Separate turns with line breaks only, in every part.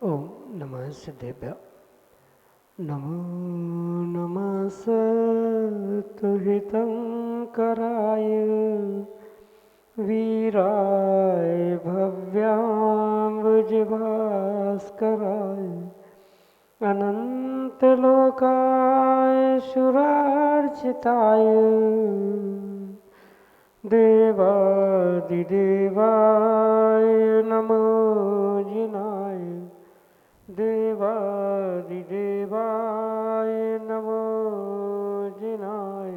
ओम नमः सिद्धेभ्य। नमो नमः सत्तुहितं कराय वीराय भव्याम्बुजभास्कराय अनन्तलोकाय सुरार्चिताय देवादिदेवाय नमो जिनाय देवादिदेवाय नमो जिनाय।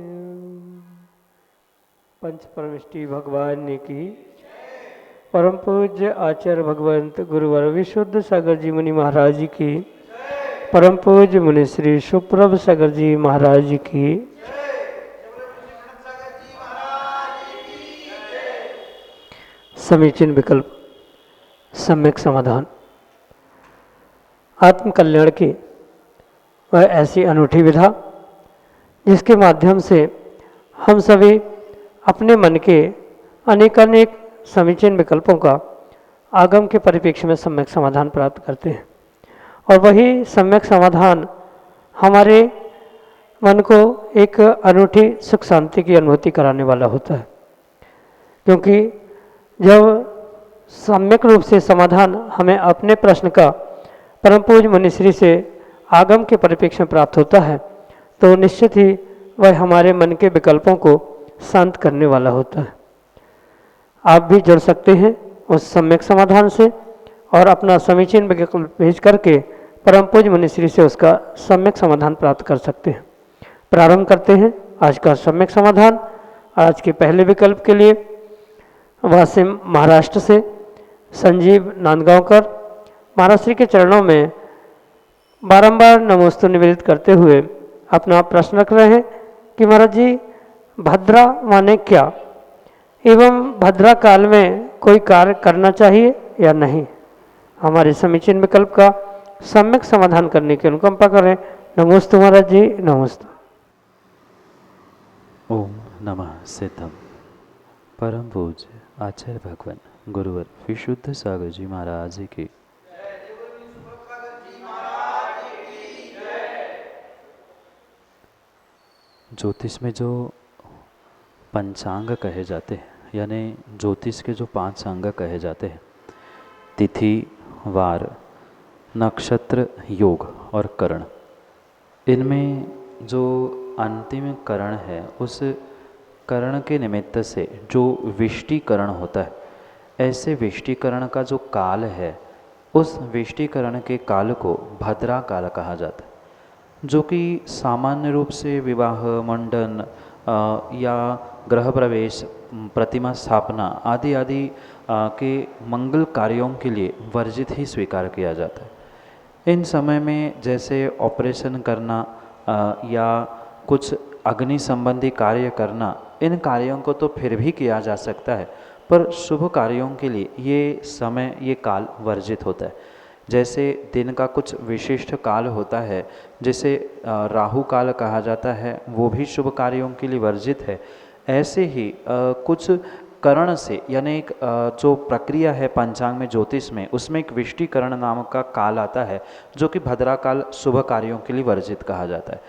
पंच परमेष्टि भगवान की परम पूज्य आचार्य भगवंत गुरुवर विशुद्ध सागर जी मुनि महाराज की, परम पूज्य मुनि श्री सुप्रभ सागर जी महाराज की। समीचीन विकल्प सम्यक समाधान। आत्म कल्याण की वह ऐसी अनूठी विधा जिसके माध्यम से हम सभी अपने मन के अनेकानेक समीचीन विकल्पों का आगम के परिप्रेक्ष्य में सम्यक समाधान प्राप्त करते हैं, और वही सम्यक समाधान हमारे मन को एक अनूठी सुख शांति की अनुभूति कराने वाला होता है। क्योंकि जब सम्यक रूप से समाधान हमें अपने प्रश्न का परम पूज्य मुनिश्री से आगम के परिप्रेक्ष्य में प्राप्त होता है, तो निश्चित ही वह हमारे मन के विकल्पों को शांत करने वाला होता है। आप भी जुड़ सकते हैं उस सम्यक समाधान से और अपना समीचीन विकल्प भेज करके परम पूज्य मुनिश्री से उसका सम्यक समाधान प्राप्त कर सकते हैं। प्रारंभ करते हैं आज का सम्यक समाधान। आज के पहले विकल्प के लिए वासिम महाराष्ट्र से संजीव नांदगांवकर महाराज श्री के चरणों में बारंबार नमोस्तु निवेदित करते हुए अपना प्रश्न रख रहे हैं कि महाराज जी, भद्रा माने क्या एवं भद्रा काल में कोई कार्य करना चाहिए या नहीं। हमारे समीचीन विकल्प का सम्यक समाधान करने की अनुकंपा करें। नमोस्तु महाराज जी, नमोस्तु।
ओम नमः सिद्धम। परम पूज्य आचार्य भगवान गुरुवर विशुद्ध सागर जी महाराज की। ज्योतिष में जो पंचांग कहे जाते हैं, यानी ज्योतिष के जो 5 अंग कहे जाते हैं, तिथि, वार, नक्षत्र, योग और करण, इनमें जो अंतिम करण है उस करण के निमित्त से जो विष्टिकरण होता है, ऐसे विष्टिकरण का जो काल है उस विष्टिकरण के काल को भद्रा काल कहा जाता है, जो कि सामान्य रूप से विवाह, मंडन या गृह प्रवेश, प्रतिमा स्थापना आदि आदि के मंगल कार्यों के लिए वर्जित ही स्वीकार किया जाता है। इन समय में जैसे ऑपरेशन करना या कुछ अग्नि संबंधी कार्य करना, इन कार्यों को तो फिर भी किया जा सकता है, पर शुभ कार्यों के लिए ये समय, ये काल वर्जित होता है। जैसे दिन का कुछ विशिष्ट काल होता है, जिसे राहु काल कहा जाता है, वो भी शुभ कार्यों के लिए वर्जित है। ऐसे ही कुछ करण से, यानी एक जो प्रक्रिया है पंचांग में, ज्योतिष में, उसमें एक विष्टिकरण नामक का काल आता है, जो कि भद्रा काल शुभ कार्यों के लिए वर्जित कहा जाता है।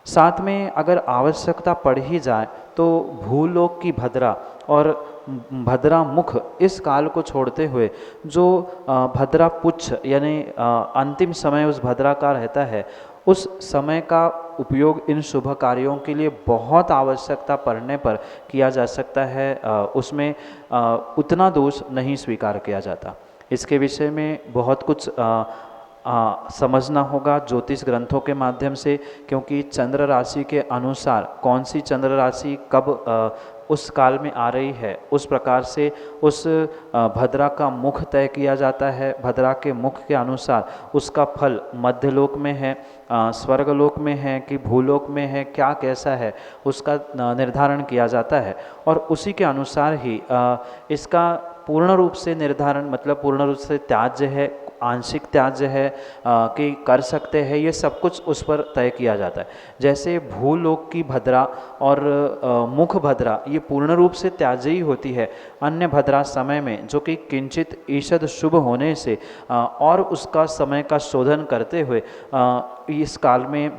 साथ में अगर आवश्यकता पड़ ही जाए तो भूलोक की भद्रा और भद्रा मुख, इस काल को छोड़ते हुए जो भद्रा पुच्छ यानी अंतिम समय उस भद्रा का रहता है, उस समय का उपयोग इन शुभ कार्यों के लिए बहुत आवश्यकता पड़ने पर किया जा सकता है। उसमें उतना दोष नहीं स्वीकार किया जाता। इसके विषय में बहुत कुछ समझना होगा ज्योतिष ग्रंथों के माध्यम से, क्योंकि चंद्र राशि के अनुसार कौन सी चंद्र राशि कब उस काल में आ रही है, उस प्रकार से उस भद्रा का मुख तय किया जाता है। भद्रा के मुख के अनुसार उसका फल मध्यलोक में है, स्वर्गलोक में है कि भूलोक में है, क्या कैसा है उसका निर्धारण किया जाता है। और उसी के अनुसार ही इसका पूर्ण रूप से निर्धारण, मतलब पूर्ण रूप से त्याज्य है, आंशिक त्याज्य है कि कर सकते हैं, ये सब कुछ उस पर तय किया जाता है। जैसे भूलोक की भद्रा और मुख भद्रा ये पूर्ण रूप से त्याज्य ही होती है। अन्य भद्रा समय में जो कि किंचित ईषद शुभ होने से और उसका समय का शोधन करते हुए इस काल में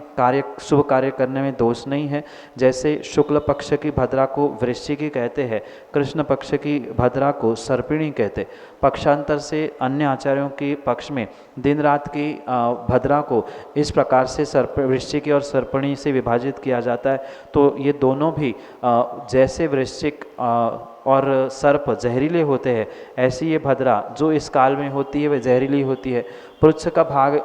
शुभ कार्य करने में दोष नहीं है। जैसे शुक्ल पक्ष की भद्रा को वृश्चिकी कहते हैं, कृष्ण पक्ष की भद्रा को सर्पिणी कहते। पक्षांतर से अन्य आचार्यों के पक्ष में दिन रात की भद्रा को इस प्रकार से वृश्चिकी और सर्पिणी से विभाजित किया जाता है। तो ये दोनों भी जैसे वृश्चिक और सर्प जहरीले होते हैं, ऐसी ये भद्रा जो इस काल में होती है वह जहरीली होती है। पुच्छ का भाग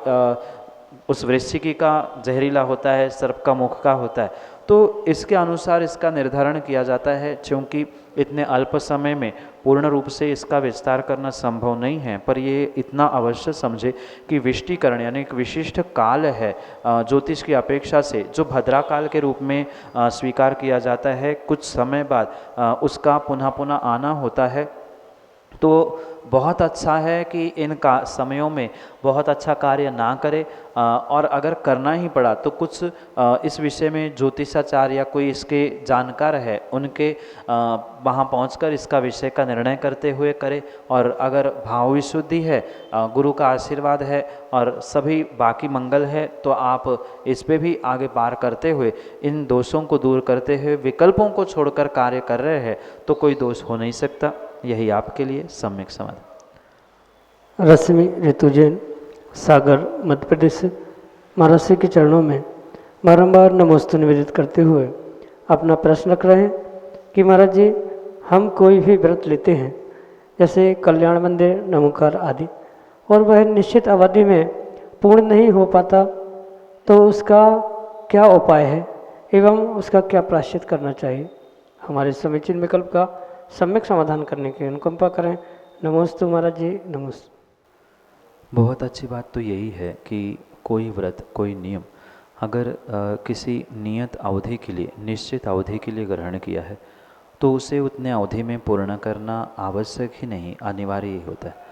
उस वृश्चिकी का जहरीला होता है, सर्प का मुख का होता है। तो इसके अनुसार इसका निर्धारण किया जाता है। क्योंकि इतने अल्प समय में पूर्ण रूप से इसका विस्तार करना संभव नहीं है, पर ये इतना अवश्य समझे कि विष्टिकरण यानी एक विशिष्ट काल है ज्योतिष की अपेक्षा से, जो भद्रा काल के रूप में स्वीकार किया जाता है। कुछ समय बाद उसका पुनः पुनः आना होता है। तो बहुत अच्छा है कि इन समयों में बहुत अच्छा कार्य ना करे, और अगर करना ही पड़ा तो कुछ इस विषय में ज्योतिषाचार्य या कोई इसके जानकार है उनके वहाँ पहुंचकर इसका विषय का निर्णय करते हुए करे। और अगर भाव विशुद्धि है, गुरु का आशीर्वाद है और सभी बाकी मंगल है, तो आप इस पे भी आगे पार करते हुए इन दोषों को दूर करते हुए विकल्पों को छोड़कर कार्य कर रहे हैं तो कोई दोष हो नहीं सकता। यही आपके लिए सम्यक समाधान।
रश्मि ऋतु जैन, सागर, मध्य प्रदेश से महाराज श्री के चरणों में बारंबार नमोस्तु निवेदित करते हुए अपना प्रश्न रख रहे हैं कि महाराज जी, हम कोई भी व्रत लेते हैं जैसे कल्याण मंदिर, नमोकार आदि, और वह निश्चित अवधि में पूर्ण नहीं हो पाता, तो उसका क्या उपाय है एवं उसका क्या प्रायश्चित करना चाहिए? हमारे समीचीन विकल्प का सम्यक समाधान करने की अनुकंपा करें। नमोस्तु महाराज जी, नमोस्तु।
बहुत अच्छी बात तो यही है कि कोई व्रत, कोई नियम अगर किसी नियत अवधि के लिए, निश्चित अवधि के लिए ग्रहण किया है तो उसे उतने अवधि में पूर्ण करना आवश्यक ही नहीं, अनिवार्य ही होता है।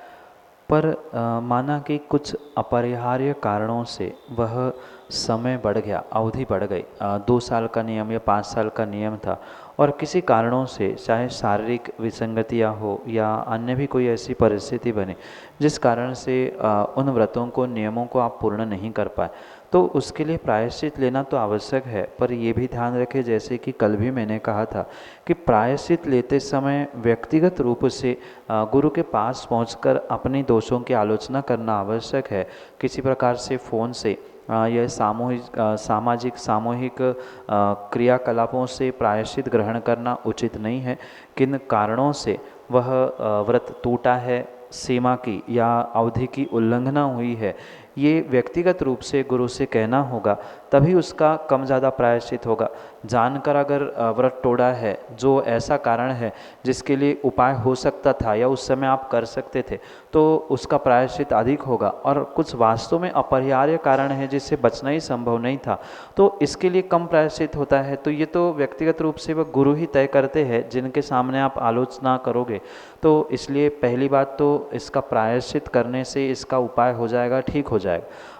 पर माना कि कुछ अपरिहार्य कारणों से वह समय बढ़ गया, अवधि बढ़ गई, 2 साल का नियम या 5 साल का नियम था, और किसी कारणों से चाहे शारीरिक विसंगतियाँ हो या अन्य भी कोई ऐसी परिस्थिति बने जिस कारण से उन व्रतों को, नियमों को आप पूर्ण नहीं कर पाए, तो उसके लिए प्रायश्चित लेना तो आवश्यक है। पर ये भी ध्यान रखें, जैसे कि कल भी मैंने कहा था, कि प्रायश्चित लेते समय व्यक्तिगत रूप से गुरु के पास पहुंचकर अपने दोषों की आलोचना करना आवश्यक है। किसी प्रकार से फ़ोन से यह सामाजिक सामूहिक क्रियाकलापों से प्रायश्चित ग्रहण करना उचित नहीं है। किन कारणों से वह व्रत टूटा है, सीमा की या अवधि की उल्लंघना हुई है, ये व्यक्तिगत रूप से गुरु से कहना होगा, तभी उसका कम ज़्यादा प्रायश्चित होगा। जानकर अगर व्रत तोड़ा है जो ऐसा कारण है जिसके लिए उपाय हो सकता था या उस समय आप कर सकते थे, तो उसका प्रायश्चित अधिक होगा। और कुछ वास्तव में अपरिहार्य कारण है जिससे बचना ही संभव नहीं था, तो इसके लिए कम प्रायश्चित होता है। तो ये तो व्यक्तिगत रूप से वह गुरु ही तय करते हैं जिनके सामने आप आलोचना करोगे। तो इसलिए पहली बात तो इसका प्रायश्चित करने से इसका उपाय हो जाएगा, ठीक हो जाएगा।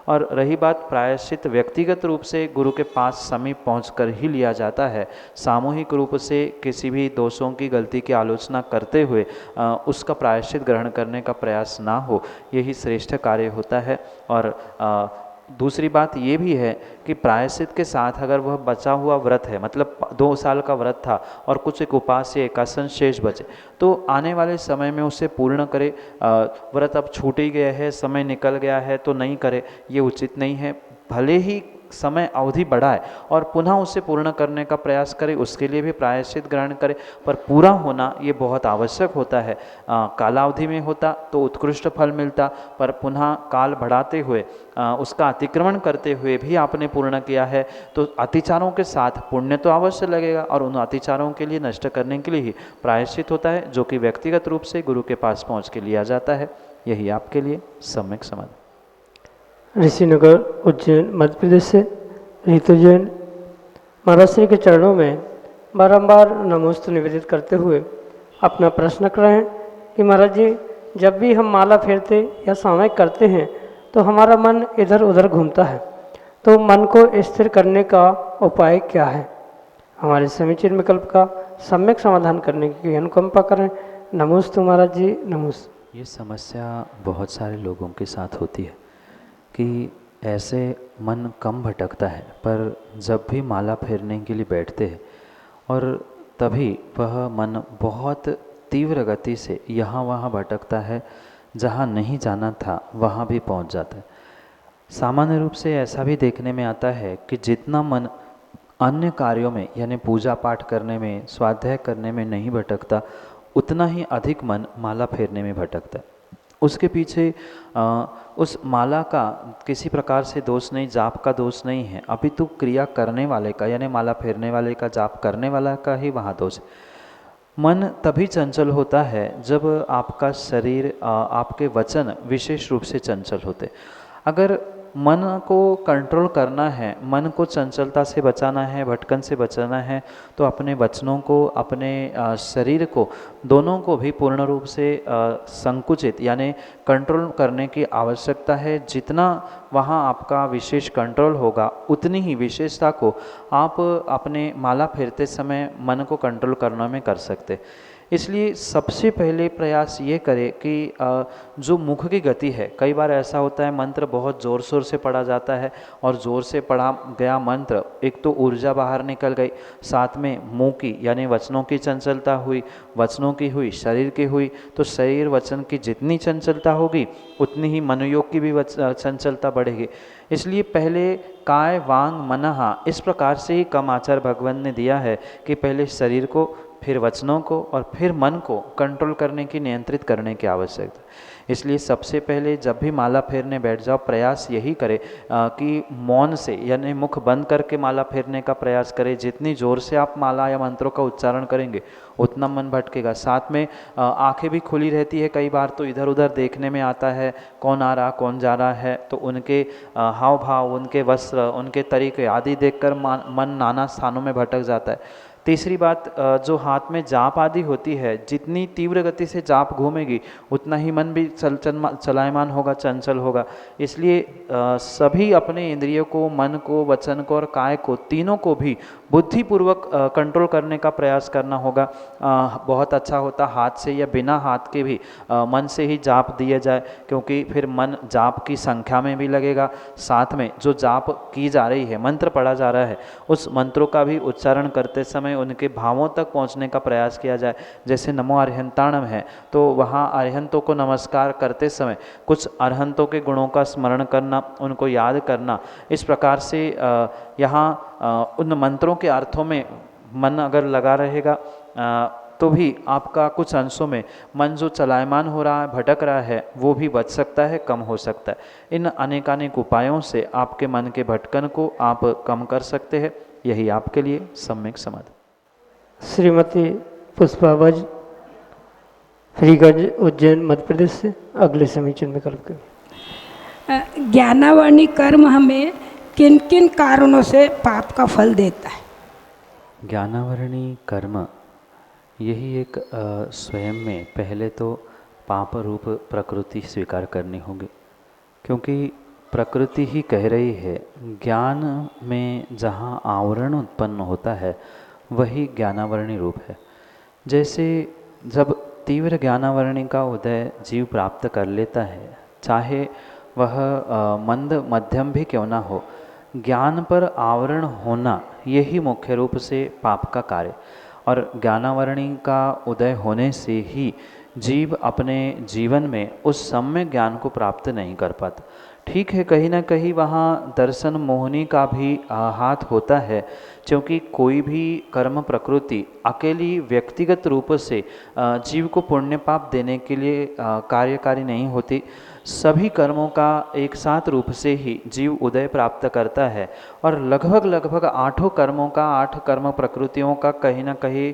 और रही बात प्रायश्चित, व्यक्तिगत रूप से गुरु के पास समीप पहुंचकर ही लिया जाता है। सामूहिक रूप से किसी भी दोषों की, गलती की आलोचना करते हुए उसका प्रायश्चित ग्रहण करने का प्रयास ना हो, यही श्रेष्ठ कार्य होता है। और दूसरी बात ये भी है कि प्रायश्चित के साथ अगर वह बचा हुआ व्रत है, मतलब 2 साल का व्रत था और कुछ एक उपास या एकासन शेष बचे, तो आने वाले समय में उसे पूर्ण करे। व्रत अब छूट ही गया है, समय निकल गया है तो नहीं करे, ये उचित नहीं है। भले ही समय अवधि बढ़ाए और पुनः उसे पूर्ण करने का प्रयास करे, उसके लिए भी प्रायश्चित ग्रहण करे। पर पूरा होना ये बहुत आवश्यक होता है। कालावधि में होता तो उत्कृष्ट फल मिलता, पर पुनः काल बढ़ाते हुए उसका अतिक्रमण करते हुए भी आपने पूर्ण किया है तो अतिचारों के साथ पुण्य तो अवश्य लगेगा और उन अतिचारों के लिए नष्ट करने के लिए ही प्रायश्चित होता है, जो कि व्यक्तिगत रूप से गुरु के पास पहुँच के लिया जाता है। यही आपके लिए सम्यक समाधान।
ऋषिनगर उज्जैन मध्य प्रदेश से ऋतु जैन महाराज श्री के चरणों में बारंबार नमोस्तु निवेदित करते हुए अपना प्रश्न कर रहे हैं कि महाराज जी, जब भी हम माला फेरते या सामयिक करते हैं तो हमारा मन इधर उधर घूमता है, तो मन को स्थिर करने का उपाय क्या है? हमारे समीचीन विकल्प का सम्यक समाधान करने की अनुकंपा करें। नमोस्तु महाराज जी, नमोस्तु।
ये समस्या बहुत सारे लोगों के साथ होती है कि ऐसे मन कम भटकता है, पर जब भी माला फेरने के लिए बैठते हैं और तभी वह मन बहुत तीव्र गति से यहाँ वहाँ भटकता है, जहाँ नहीं जाना था वहाँ भी पहुँच जाता है। सामान्य रूप से ऐसा भी देखने में आता है कि जितना मन अन्य कार्यों में यानी पूजा पाठ करने में, स्वाध्याय करने में नहीं भटकता, उतना ही अधिक मन माला फेरने में भटकता है। उसके पीछे उस माला का किसी प्रकार से दोष नहीं, जाप का दोष नहीं है, अभी तो क्रिया करने वाले का यानी माला फेरने वाले का, जाप करने वाला का ही वहाँ दोष है। मन तभी चंचल होता है जब आपका शरीर, आपके वचन विशेष रूप से चंचल होते। अगर मन को कंट्रोल करना है, मन को चंचलता से बचाना है, भटकन से बचाना है, तो अपने वचनों को, अपने शरीर को, दोनों को भी पूर्ण रूप से संकुचित यानी कंट्रोल करने की आवश्यकता है। जितना वहाँ आपका विशेष कंट्रोल होगा, उतनी ही विशेषता को आप अपने माला फेरते समय मन को कंट्रोल करने में कर सकते। इसलिए सबसे पहले प्रयास ये करें कि जो मुख की गति है, कई बार ऐसा होता है मंत्र बहुत ज़ोर शोर से पढ़ा जाता है और ज़ोर से पढ़ा गया मंत्र, एक तो ऊर्जा बाहर निकल गई, साथ में मुंह की यानी वचनों की चंचलता हुई, वचनों की हुई, शरीर की हुई, तो शरीर वचन की जितनी चंचलता होगी उतनी ही मनोयोग की भी चंचलता बढ़ेगी। इसलिए पहले काय वांग मनहा, इस प्रकार से ही कम आचार भगवान ने दिया है कि पहले शरीर को, फिर वचनों को और फिर मन को कंट्रोल करने की, नियंत्रित करने की आवश्यकता। इसलिए सबसे पहले जब भी माला फेरने बैठ जाओ, प्रयास यही करें कि मौन से यानी मुख बंद करके माला फेरने का प्रयास करें। जितनी ज़ोर से आप माला या मंत्रों का उच्चारण करेंगे उतना मन भटकेगा। साथ में आंखें भी खुली रहती है, कई बार तो इधर उधर देखने में आता है कौन आ रहा कौन जा रहा है, तो उनके हाव भाव, उनके वस्त्र, उनके तरीके आदि देखकर मन नाना स्थानों में भटक जाता है। तीसरी बात, जो हाथ में जाप आदि होती है, जितनी तीव्र गति से जाप घूमेगी उतना ही मन भी चलायमान होगा, चंचल होगा। इसलिए सभी अपने इंद्रियों को, मन को, वचन को और काय को, तीनों को भी बुद्धिपूर्वक कंट्रोल करने का प्रयास करना होगा। बहुत अच्छा होता हाथ से या बिना हाथ के भी मन से ही जाप दिया जाए, क्योंकि फिर मन जाप की संख्या में भी लगेगा, साथ में जो जाप की जा रही है, मंत्र पढ़ा जा रहा है, उस मंत्रों का भी उच्चारण करते समय उनके भावों तक पहुंचने का प्रयास किया जाए। जैसे नमो अरिहंताणम है, तो वहाँ अरिहंतों को नमस्कार करते समय कुछ अरिहंतों के गुणों का स्मरण करना, उनको याद करना, इस प्रकार से यहाँ उन मंत्रों के अर्थों में मन अगर लगा रहेगा तो भी आपका कुछ अंशों में मन जो चलायमान हो रहा है, भटक रहा है, वो भी बच सकता है, कम हो सकता है। इन अनेकानेक उपायों से आपके मन के भटकन को आप कम कर सकते हैं। यही आपके लिए सम्यक समाधान।
श्रीमती पुष्पा वज, फ्रीगंज उज्जैन मध्य प्रदेश से अगले समीचीन विकल्प के।
ज्ञानावरणी कर्म हमें किन किन कारणों से पाप का फल देता है?
ज्ञानावरणी कर्म यही एक स्वयं में पहले तो पाप रूप प्रकृति स्वीकार करनी होगी, क्योंकि प्रकृति ही कह रही है ज्ञान में जहाँ आवरण उत्पन्न होता है वही ज्ञानावरणी रूप है। जैसे जब तीव्र ज्ञानावरणी का उदय जीव प्राप्त कर लेता है, चाहे वह मंद मध्यम भी क्यों ना हो, ज्ञान पर आवरण होना यही मुख्य रूप से पाप का कार्य। और ज्ञानावरणी का उदय होने से ही जीव अपने जीवन में उस सम्यक ज्ञान को प्राप्त नहीं कर पाता। ठीक है, कहीं ना कहीं वहाँ दर्शन मोहिनी का भी हाथ होता है, क्योंकि कोई भी कर्म प्रकृति अकेली व्यक्तिगत रूप से जीव को पुण्य पाप देने के लिए कार्यकारी नहीं होती। सभी कर्मों का एक साथ रूप से ही जीव उदय प्राप्त करता है और लगभग लगभग आठों कर्मों का, 8 कर्म प्रकृतियों का कहीं ना कहीं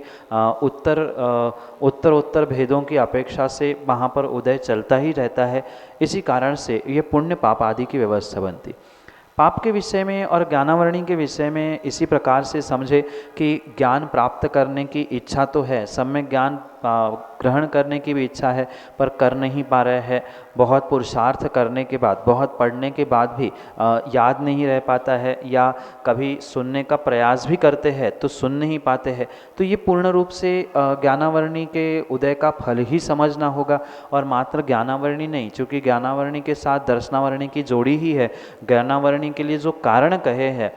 उत्तर भेदों की अपेक्षा से वहाँ पर उदय चलता ही रहता है। इसी कारण से ये पुण्य पाप आदि की व्यवस्था बनती। पाप के विषय में और ज्ञानावरणी के विषय में इसी प्रकार से समझे कि ज्ञान प्राप्त करने की इच्छा तो है, सम्यक ज्ञान ग्रहण करने की भी इच्छा है, पर कर नहीं पा रहे हैं। बहुत पुरुषार्थ करने के बाद, बहुत पढ़ने के बाद भी याद नहीं रह पाता है, या कभी सुनने का प्रयास भी करते हैं तो सुन नहीं पाते हैं। तो ये पूर्ण रूप से ज्ञानावरणी के उदय का फल ही समझना होगा। और मात्र ज्ञानावरणी नहीं, चूँकि ज्ञानावरणी के साथ दर्शनावरणी की जोड़ी ही है। ज्ञानावरणी के लिए जो कारण कहे हैं,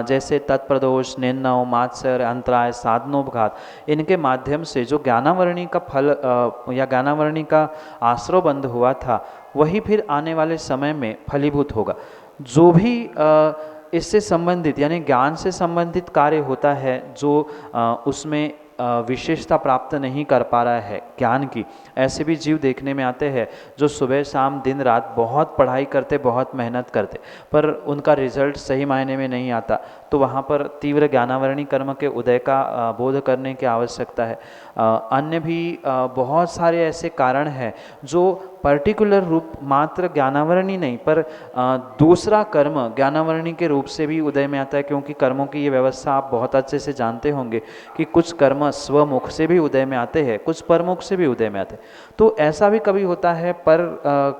जैसे तत्प्रदोष, निन्नव, मात्सर्य, अंतराय, साधनोपघात, इनके माध्यम से जो ज्ञानावरणी का फल या ज्ञानावरणी का आश्रय बंध हुआ था, वही फिर आने वाले समय में फलीभूत होगा। जो भी इससे संबंधित यानी ज्ञान से संबंधित कार्य होता है, जो उसमें विशेषता प्राप्त नहीं कर पा रहा है ज्ञान की, ऐसे भी जीव देखने में आते हैं जो सुबह शाम दिन रात बहुत पढ़ाई करते, बहुत मेहनत करते, पर उनका रिजल्ट सही मायने में नहीं आता। तो वहाँ पर तीव्र ज्ञानावरणी कर्म के उदय का बोध करने की आवश्यकता है। अन्य भी बहुत सारे ऐसे कारण हैं जो पर्टिकुलर रूप मात्र ज्ञानावरणी नहीं, पर दूसरा कर्म ज्ञानावरणी के रूप से भी उदय में आता है। क्योंकि कर्मों की ये व्यवस्था आप बहुत अच्छे से जानते होंगे कि कुछ कर्म स्वमुख से भी उदय में आते हैं, कुछ परमुख से भी उदय में आते हैं। तो ऐसा भी कभी होता है पर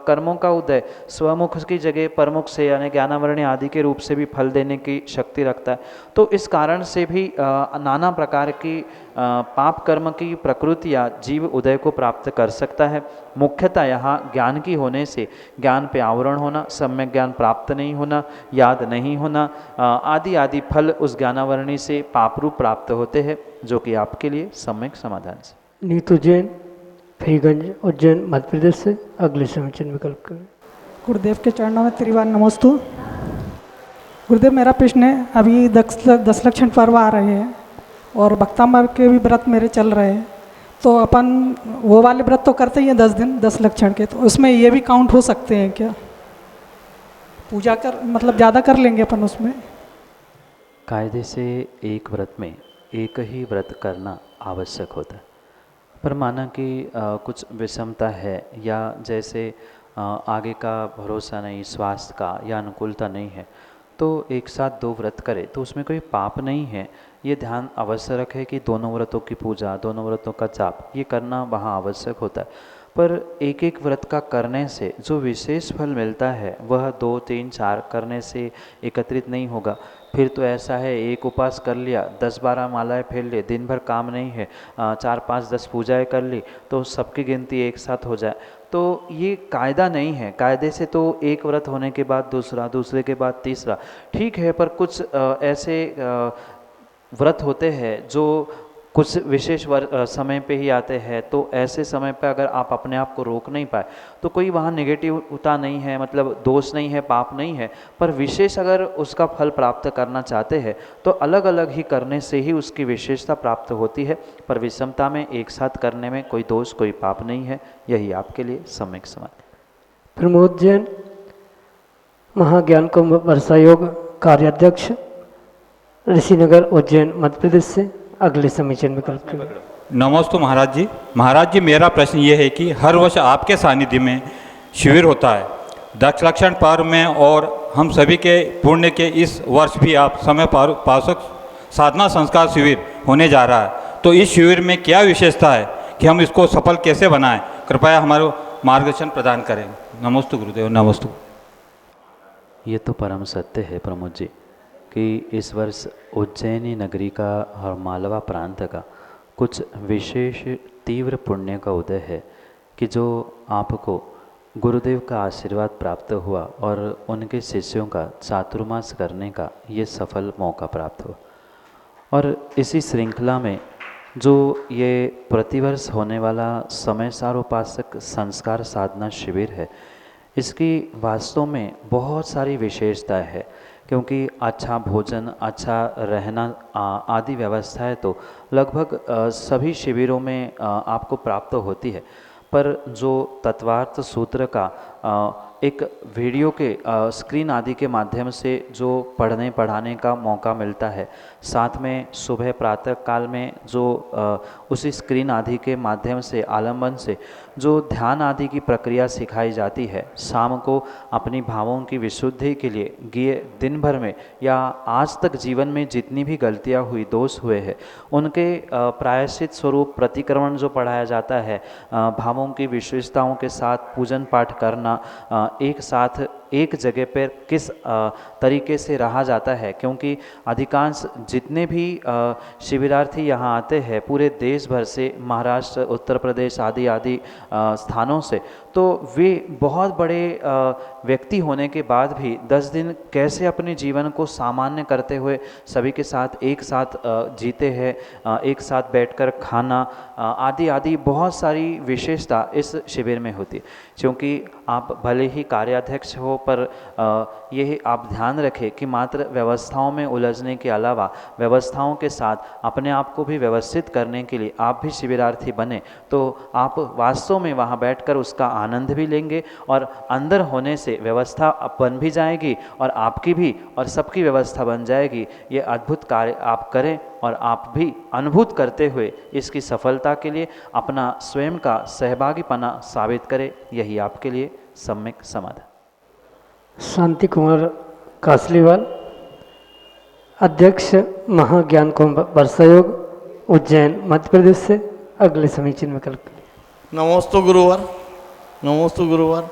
कर्मों का उदय स्वमुख की जगह परमुख से यानी ज्ञानावरणी आदि के रूप से भी फल देने की शक्ति रखता है। तो इस कारण से भी नाना प्रकार की पाप कर्म की प्रकृतियाँ जीव उदय को प्राप्त कर सकता है। मुख्यतः यहाँ ज्ञान की होने से, ज्ञान पे आवरण होना, सम्यक ज्ञान प्राप्त नहीं होना, याद नहीं होना, आदि आदि फल उस ज्ञानावरणी से पाप रूप प्राप्त होते हैं, जो कि आपके लिए सम्यक समाधान से।
नीतू जैन, फरीगंज, उज्जैन, मध्य प्रदेश से अगले समीचीन विकल्प करें।
गुरुदेव के चरणों में त्रिवार नमस्तु। गुरुदेव, मेरा प्रश्न है, अभी 10 लक्षण पर्व आ रहे हैं और भक्तामृत के भी व्रत मेरे चल रहे हैं, तो अपन वो वाले व्रत तो करते ही हैं 10 दिन 10 लक्षण के, तो उसमें ये भी काउंट हो सकते हैं क्या? पूजा कर मतलब ज़्यादा कर लेंगे अपन उसमें?
कायदे से एक व्रत में एक ही व्रत करना आवश्यक होता है, पर माना कि कुछ विषमता है या जैसे आगे का भरोसा नहीं, स्वास्थ्य का या अनुकूलता नहीं है, तो एक साथ 2 व्रत करे तो उसमें कोई पाप नहीं है। ये ध्यान अवश्य रखे कि दोनों व्रतों की पूजा, दोनों व्रतों का जाप ये करना वहाँ आवश्यक होता है। पर एक एक व्रत का करने से जो विशेष फल मिलता है वह 2, 3, 4 करने से एकत्रित नहीं होगा। फिर तो ऐसा है, एक उपवास कर लिया, 10-12 मालाएं फेर लिए, दिन भर काम नहीं है, 4, 5, 10 पूजाएं कर ली, तो सबकी गिनती एक साथ हो जाए, तो ये कायदा नहीं है। कायदे से तो एक व्रत होने के बाद दूसरा, दूसरे के बाद तीसरा, ठीक है, पर कुछ ऐसे व्रत होते हैं जो कुछ विशेष समय पे ही आते हैं, तो ऐसे समय पे अगर आप अपने आप को रोक नहीं पाए तो कोई वहाँ नेगेटिवता नहीं है, मतलब दोष नहीं है, पाप नहीं है। पर विशेष अगर उसका फल प्राप्त करना चाहते हैं तो अलग अलग ही करने से ही उसकी विशेषता प्राप्त होती है, पर विषमता में एक साथ करने में कोई दोष, कोई पाप नहीं है। यही आपके लिए सम्यक समाधान।
प्रमोद जैन, महाज्ञान कुंभ वर्षा योग कार्याध्यक्ष, ऋषिनगर, उज्जैन, मध्य प्रदेश से अगले समीचीन विकल्प करें।
नमस्ते महाराज जी। महाराज जी, मेरा प्रश्न ये है कि हर वर्ष आपके सानिध्य में शिविर होता है 10 लक्षण पर्व में, और हम सभी के पुण्य के इस वर्ष भी आप समय पाशक साधना संस्कार शिविर होने जा रहा है, तो इस शिविर में क्या विशेषता है कि हम इसको सफल कैसे बनाएं? कृपया हमारे मार्गदर्शन प्रदान करें। नमस्ते गुरुदेव। नमस्ते।
ये तो परम सत्य है प्रमोद जी कि इस वर्ष उज्जैनी नगरी का और मालवा प्रांत का कुछ विशेष तीव्र पुण्य का उदय है कि जो आपको गुरुदेव का आशीर्वाद प्राप्त हुआ और उनके शिष्यों का चातुर्मास करने का ये सफल मौका प्राप्त हुआ। और इसी श्रृंखला में जो ये प्रतिवर्ष होने वाला समय सार उपासक संस्कार साधना शिविर है, इसकी वास्तव में बहुत सारी विशेषताएं है, क्योंकि अच्छा भोजन, अच्छा रहना आदि व्यवस्थाएं तो लगभग सभी शिविरों में आपको प्राप्त होती है। पर जो तत्वार्थ सूत्र का एक वीडियो के स्क्रीन आदि के माध्यम से जो पढ़ने पढ़ाने का मौका मिलता है, साथ में सुबह प्रातः काल में जो उसी स्क्रीन आदि के माध्यम से आलम्बन से जो ध्यान आदि की प्रक्रिया सिखाई जाती है, शाम को अपनी भावों की विशुद्धि के लिए दिन भर में या आज तक जीवन में जितनी भी गलतियां हुई, दोष हुए हैं, उनके प्रायश्चित स्वरूप प्रतिक्रमण जो पढ़ाया जाता है, भावों की विशेषताओं के साथ पूजन पाठ करना, एक साथ एक जगह पर किस तरीके से रहा जाता है, क्योंकि अधिकांश जितने भी शिविरार्थी यहाँ आते हैं पूरे देश भर से, महाराष्ट्र, उत्तर प्रदेश आदि आदि स्थानों से, तो वे बहुत बड़े व्यक्ति होने के बाद भी 10 दिन कैसे अपने जीवन को सामान्य करते हुए सभी के साथ एक साथ जीते हैं, एक साथ बैठकर खाना आदि आदि बहुत सारी विशेषता इस शिविर में होती है। क्योंकि आप भले ही कार्याध्यक्ष हो, पर ये आप ध्यान रखें कि मात्र व्यवस्थाओं में उलझने के अलावा व्यवस्थाओं के साथ अपने आप को भी व्यवस्थित करने के लिए आप भी शिविरार्थी बने, तो आप वास्तव में वहाँ बैठकर उसका आनंद भी लेंगे और अंदर होने से व्यवस्था बन भी जाएगी और आपकी भी और सबकी व्यवस्था बन जाएगी। ये अद्भुत कार्य आप करें और आप भी अनुभूत करते हुए इसकी सफलता के लिए अपना स्वयं का सहभागीपना साबित करें, यही आपके लिए सम्यक समाधान।
शांति कुमार कासलीवाल, अध्यक्ष महाज्ञान कुंभ वर्षायोग, उज्जैन, मध्य प्रदेश से अगले समीचीन विकल्प।
नमोस्तु गुरुवर, नमोस्तु गुरुवर।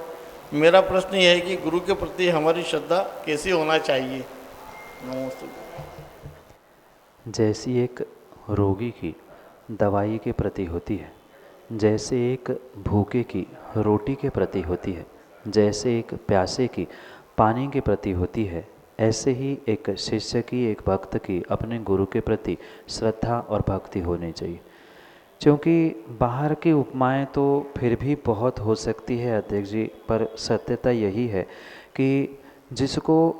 मेरा प्रश्न यह है कि गुरु के प्रति हमारी श्रद्धा कैसी होना चाहिए? नमोस्तु।
जैसी एक रोगी की दवाई के प्रति होती है, जैसे एक भूखे की रोटी के प्रति होती है, जैसे एक प्यासे की पानी के प्रति होती है, ऐसे ही एक शिष्य की, एक भक्त की अपने गुरु के प्रति श्रद्धा और भक्ति होनी चाहिए। क्योंकि बाहर की उपमाएं तो फिर भी बहुत हो सकती है अध्यक्ष जी, पर सत्यता यही है कि जिसको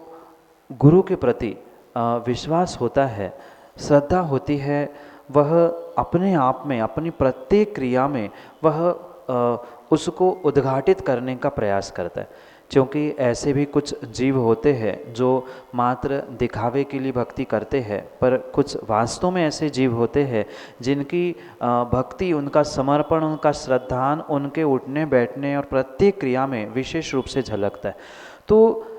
गुरु के प्रति विश्वास होता है, श्रद्धा होती है, वह अपने आप में, अपनी प्रत्येक क्रिया में वह उसको उद्घाटित करने का प्रयास करता है। क्योंकि ऐसे भी कुछ जीव होते हैं जो मात्र दिखावे के लिए भक्ति करते हैं, पर कुछ वास्तव में ऐसे जीव होते हैं जिनकी भक्ति, उनका समर्पण, उनका श्रद्धान उनके उठने बैठने और प्रत्येक क्रिया में विशेष रूप से झलकता है। तो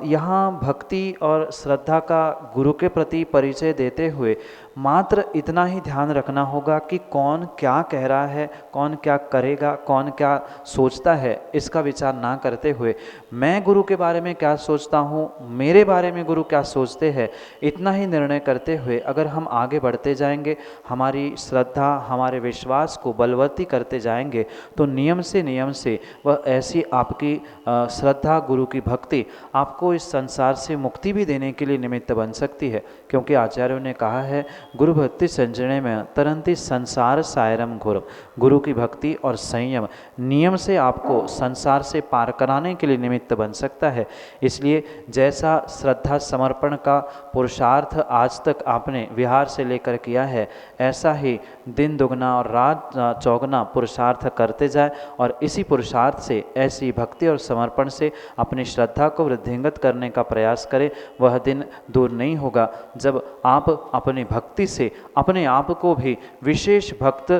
यहाँ भक्ति और श्रद्धा का गुरु के प्रति परिचय देते हुए मात्र इतना ही ध्यान रखना होगा कि कौन क्या कह रहा है, कौन क्या करेगा, कौन क्या सोचता है, इसका विचार ना करते हुए मैं गुरु के बारे में क्या सोचता हूँ, मेरे बारे में गुरु क्या सोचते हैं, इतना ही निर्णय करते हुए अगर हम आगे बढ़ते जाएंगे, हमारी श्रद्धा, हमारे विश्वास को बलवती करते जाएंगे, तो नियम से वह ऐसी आपकी श्रद्धा, गुरु की भक्ति आपको इस संसार से मुक्ति भी देने के लिए निमित्त बन सकती है। क्योंकि आचार्यों ने कहा है, गुरु भक्ति संजने में तरंती संसार सायरम घोरम। गुरु की भक्ति और संयम नियम से आपको संसार से पार कराने के लिए निमित्त बन सकता है। इसलिए जैसा श्रद्धा समर्पण का पुरुषार्थ आज तक आपने विहार से लेकर किया है, ऐसा ही दिन दुगना और रात चौगुना पुरुषार्थ करते जाए और इसी पुरुषार्थ से, ऐसी भक्ति और समर्पण से अपनी श्रद्धा को वृद्धिंगत करने का प्रयास करें। वह दिन दूर नहीं होगा जब आप अपनी भक्ति से अपने आप को भी विशेष भक्त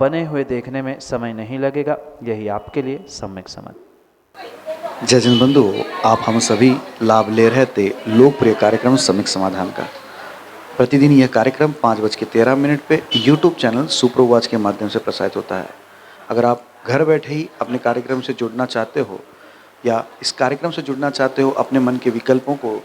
बने हुए देखने में समय नहीं लगेगा। यही आपके लिए सम्यक समाधान।
जय जन बंधु, आप हम सभी लाभ ले रहे थे लोकप्रिय कार्यक्रम सम्यक समाधान का। प्रतिदिन यह कार्यक्रम 5:13 पे यूट्यूब चैनल सुप्रवाच के माध्यम से प्रसारित होता है। अगर आप घर बैठे ही अपने कार्यक्रम से जुड़ना चाहते हो या इस कार्यक्रम से जुड़ना चाहते हो, अपने मन के विकल्पों को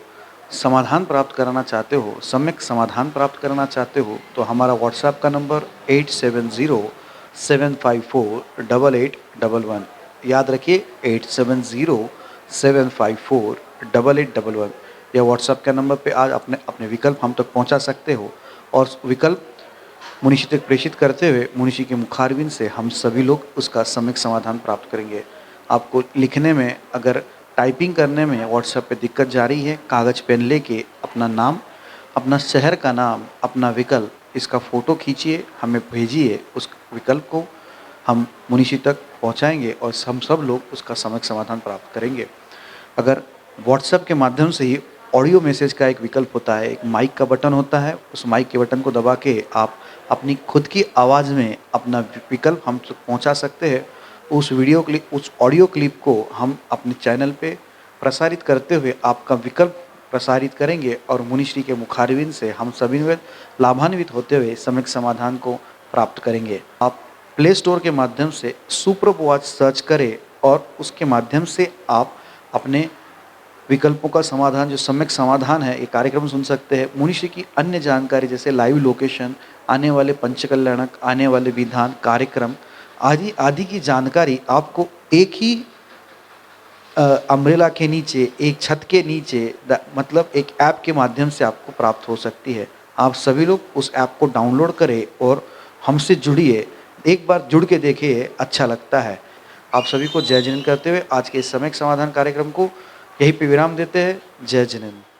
समाधान प्राप्त कराना चाहते हो, सम्यक समाधान प्राप्त करना चाहते हो, तो हमारा व्हाट्सएप का नंबर 8707548811। याद रखिए 8707548811। यह व्हाट्सएप के नंबर पे आज अपने विकल्प हम तक पहुंचा सकते हो और विकल्प मुनिषी तक प्रेषित करते हुए मुनिषी के मुखारविंद से हम सभी लोग उसका सम्यक समाधान प्राप्त करेंगे। आपको लिखने में, अगर टाइपिंग करने में व्हाट्सएप पे दिक्कत जा रही है, कागज़ पेन लेके अपना नाम, अपना शहर का नाम, अपना विकल्प, इसका फ़ोटो खींचिए, हमें भेजिए। उस विकल्प को हम मुनिशी तक पहुंचाएंगे और हम सब लोग उसका समय समाधान प्राप्त करेंगे। अगर व्हाट्सएप के माध्यम से ही ऑडियो मैसेज का एक विकल्प होता है, एक माइक का बटन होता है, उस माइक के बटन को दबा के आप अपनी खुद की आवाज़ में अपना विकल्प हम तक पहुंचा सकते हैं। उस वीडियो क्लिप, उस ऑडियो क्लिप को हम अपने चैनल पे प्रसारित करते हुए आपका विकल्प प्रसारित करेंगे और मुनिश्री के मुखारविंद से हम सभी लाभान्वित होते हुए समयक समाधान को प्राप्त करेंगे। आप प्ले स्टोर के माध्यम से सुप्रभ वॉच सर्च करें और उसके माध्यम से आप अपने विकल्पों का समाधान, जो सम्यक समाधान है, ये कार्यक्रम सुन सकते हैं। मुनिश्री की अन्य जानकारी जैसे लाइव लोकेशन, आने वाले पंचकल्याणक, आने वाले विधान कार्यक्रम आदि आदि की जानकारी आपको एक ही अम्ब्रेला के नीचे, एक छत के नीचे, मतलब एक ऐप के माध्यम से आपको प्राप्त हो सकती है। आप सभी लोग उस ऐप को डाउनलोड करें और हमसे जुड़िए। एक बार जुड़ के देखिए, अच्छा लगता है। आप सभी को जय जिनेंद्र करते हुए आज के इस समयक समाधान कार्यक्रम को यहीं पे विराम देते हैं। जय जिनेंद्र।